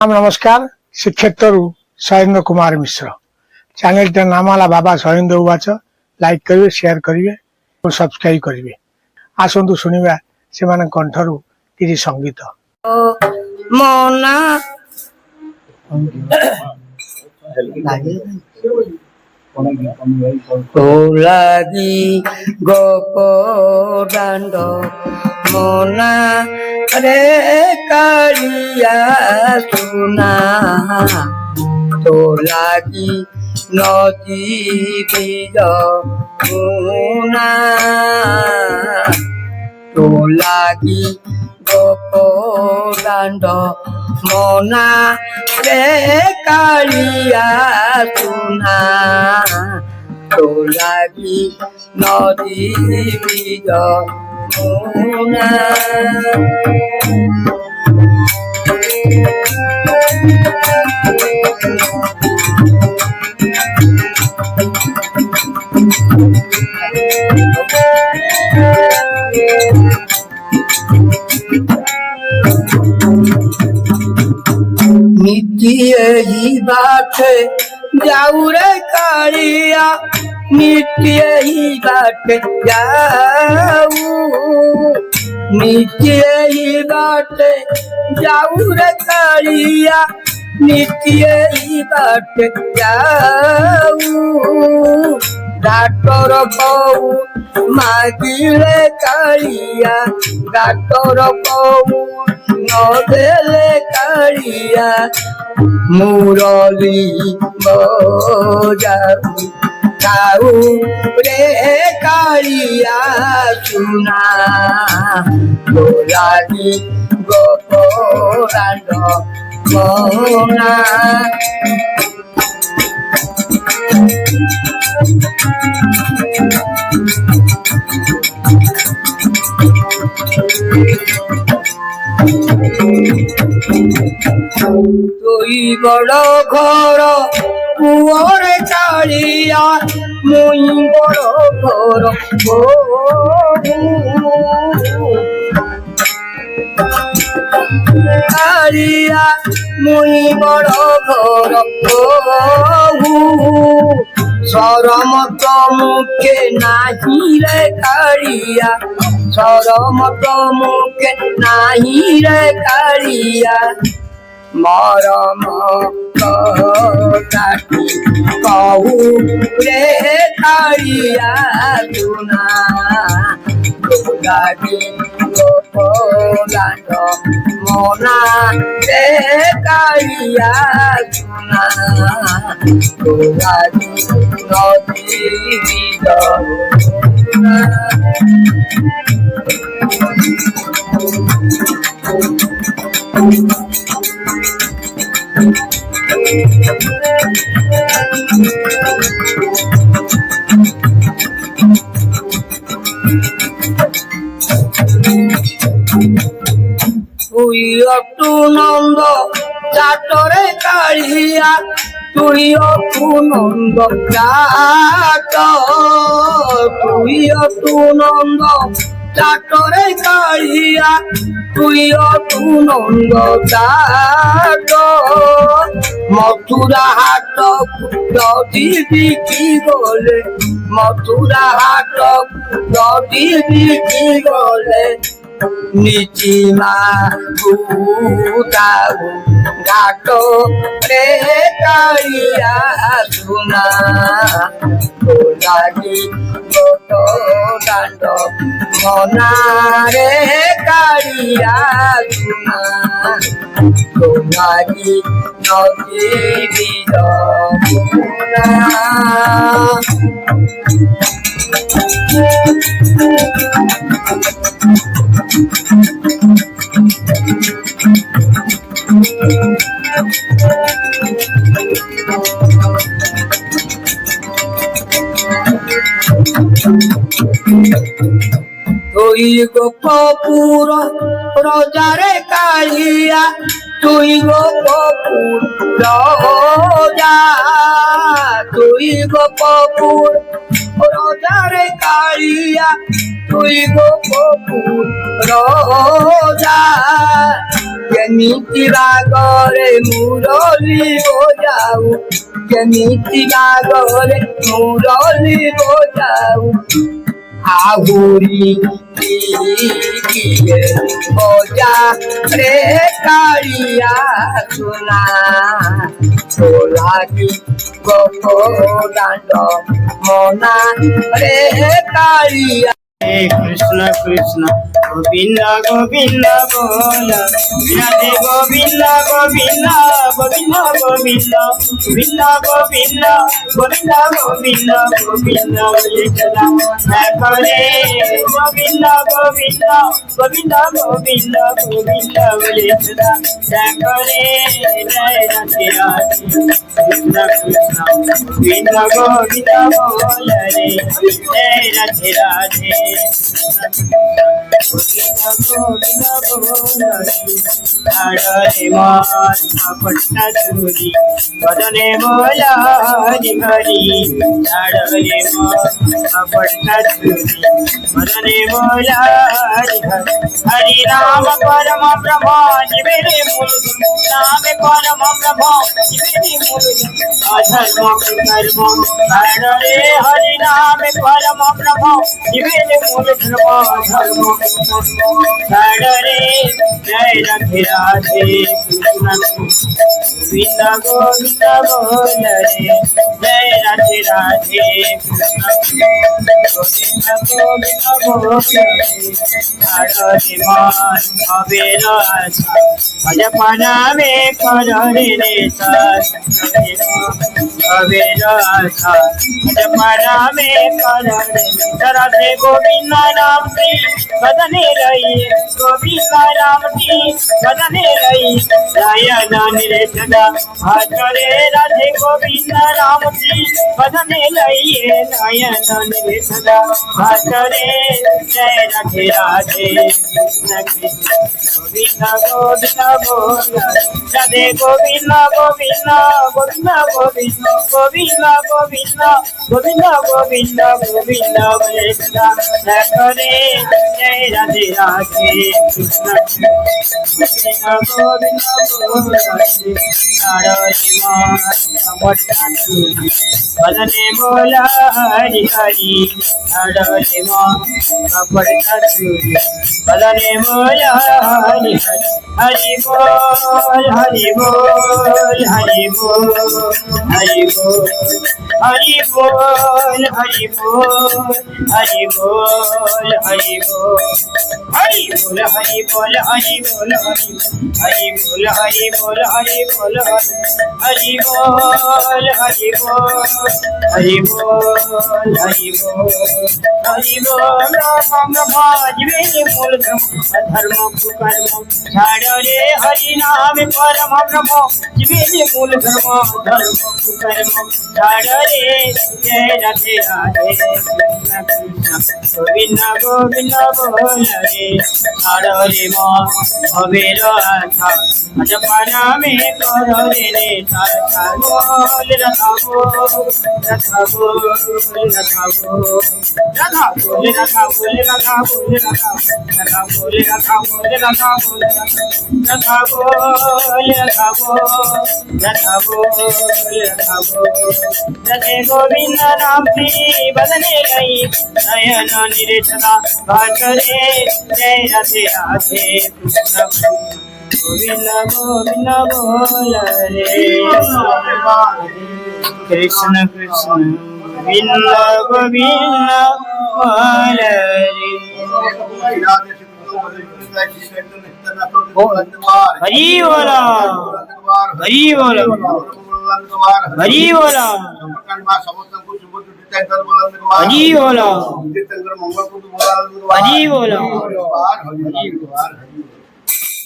नमस्कार श्रीक्षेत्र शैलेन्द्र कुमार मिश्र चैनल नाम है बाबा शैलेन्द्र उवाच लाइक करेंगे शेयर करेंगे और सब्सक्राइब करेंगे आसतु शुणा से कंठर किसी संगीत मना লাগি গোপ দাণ্ড মনা রে কালিয়া সোনা তো লাগি নদী বিল সোনা তো লাগি গোপ দাণ্ড মনা রে কালিয়া সোনা তো লাগি নদী বিল সোনা मिट्टिए ही बाटे जाऊ रे कालिया मिट्टिए ही बाटे जाऊ मिट्टिए ही बाटे जाऊ रे कालिया मिट्टिए ही बाटे जाऊ डाक्टर कहू मागिले कालिया डाक्टर कहू नदेले कालिया मुरली बजाऊ गाऊ रे कालिया सुना तो लागी गोपरांड मोना তুই বড় ঘর পুয়রে কালিয়া মুই বড় ঘর কালিয়া মুই বড় ঘর শরম তো মুখে নাহি রে কালিয়া শরম তো মুখে নাহি রে কালিয়া মরম কাটি কহু রে কালিয়া সোনা লাগি গোপলাণ্ড মনা রে কালিয়া সোনা লাগি নদী বিল তুই অটু নন্দ চাটরে কালিয়া তুই অটু নন্দ চাট তুই অটু নন্দ চাটরে কালিয়া তুই অটু নন্দ চাট মথুরা হাট যদি বিকি গলে মথুরা হাট যদি বিকি গলে নিচিমা ভূতাও ঘাট রে কালিয়া সোনা তো লাগি গোপ দাণ্ড মনা রে কালিয়া সোনা তো লাগি নদী বিল সোনা তুই গোপপুর রজারে কালিয়া তুই গোপপুর রজা তুই গোপপুর রজারে কালিয়া তুই গোপপুর রজা କେମିତି ବାଗରେ ମୁରଲି ବଜାଉ କେମିତି ବାଗରେ ମୁରଲି ବଜାଉ ଆହୁରି କିଏ ବଜା ରେ କାଳିଆ ସୁନା ଲାଗି ଗୋପ ଦାଣ୍ଡ ମନା ରେ କାଳିଆ हे कृष्ण कृष्ण गोविंद गोविंद बोल राधे गोविंद गोविंद गोविंद गोविंद गोविंद गोविंद गोविंद गोविंद गोविंद बोले चला करे गोविंद गोविंद गोविंद गोविंद गोविंद बोले चला करे जय राधे राधे कृष्ण कृष्ण गोविंद गोविंद बोल रे जय राधे राधे बदने बोला हरि हरि बदने बोला हरि हरि हरि राम परम ब्रह्म जीवे मूल राम परम ब्रह्म जीवे मूल अधर्म कर्म हर रे हरि राम परम ब्रह्म जीवे मूल धर्म धर्म हर रे जय राधे राधे कृष्ण गोविंद गोविंद बोल रे जय राधे राधे कृष्ण गोविंद गोविंद बोल रे हर रे मन अबेर आशा भजपना में कर रे अबेर आशा भजपना में कर रे राधे गोविंद राम जी बदने रही गोविंद राम जी बदने रही नयन निरंजना हरे राधे गोविंद राम जी बदने रही नयन निरंजना हरे जय राधे राधे कृष्ण कृष्ण गोविंद गोविंद बोल राधे गोविंद गोविंद गोविंद गोविंद गोविंद गोविंद गोविंद गोविंद गोविंद बोले करे जय राधे राधे कृष्ण गोविंद गोविंद बोल बदने बोला हरि हरि रे बदने बोला हरि हरि हरि बोल हरि बोल हरि बोल हरि बोल हरि बोल हरि बोल हरि बोल हरि बोल हरि बोल हरि बोल हरि बोल हरि बोल हरि बोल हरि बोल हरि बोल हरि बोल हरि बोल हरि बोल राम भाजवे मूल धर्म कुकर्म छाड़ रे हरि नाम परम ब्रह्म जीवे मूल धर्म धर्म कुकर्म छाड़ रे जय राधे राधे गोविंद गोविंद बोल रे छाड़ रे माँ अबेर आशा भजपना में कर रे रथा बोल रथा बोल रथा बोल रथा बोल रथा बोल रथा बोल रथा बोल रथा बोल रथा बोल रथा बोल रथा बोल रथा बोल रथा बोल रथा बोल रथे गोविंद राम जी बदने रही नयन निरंजना भास्करे जय राधे राधे कृष्ण गोविंद गोविंद बोल रे कृष्ण कृष्ण गोविंद गोविंद बोल रे हरि बोला हरि बोला हरि बोला हरि बोला हरि बोला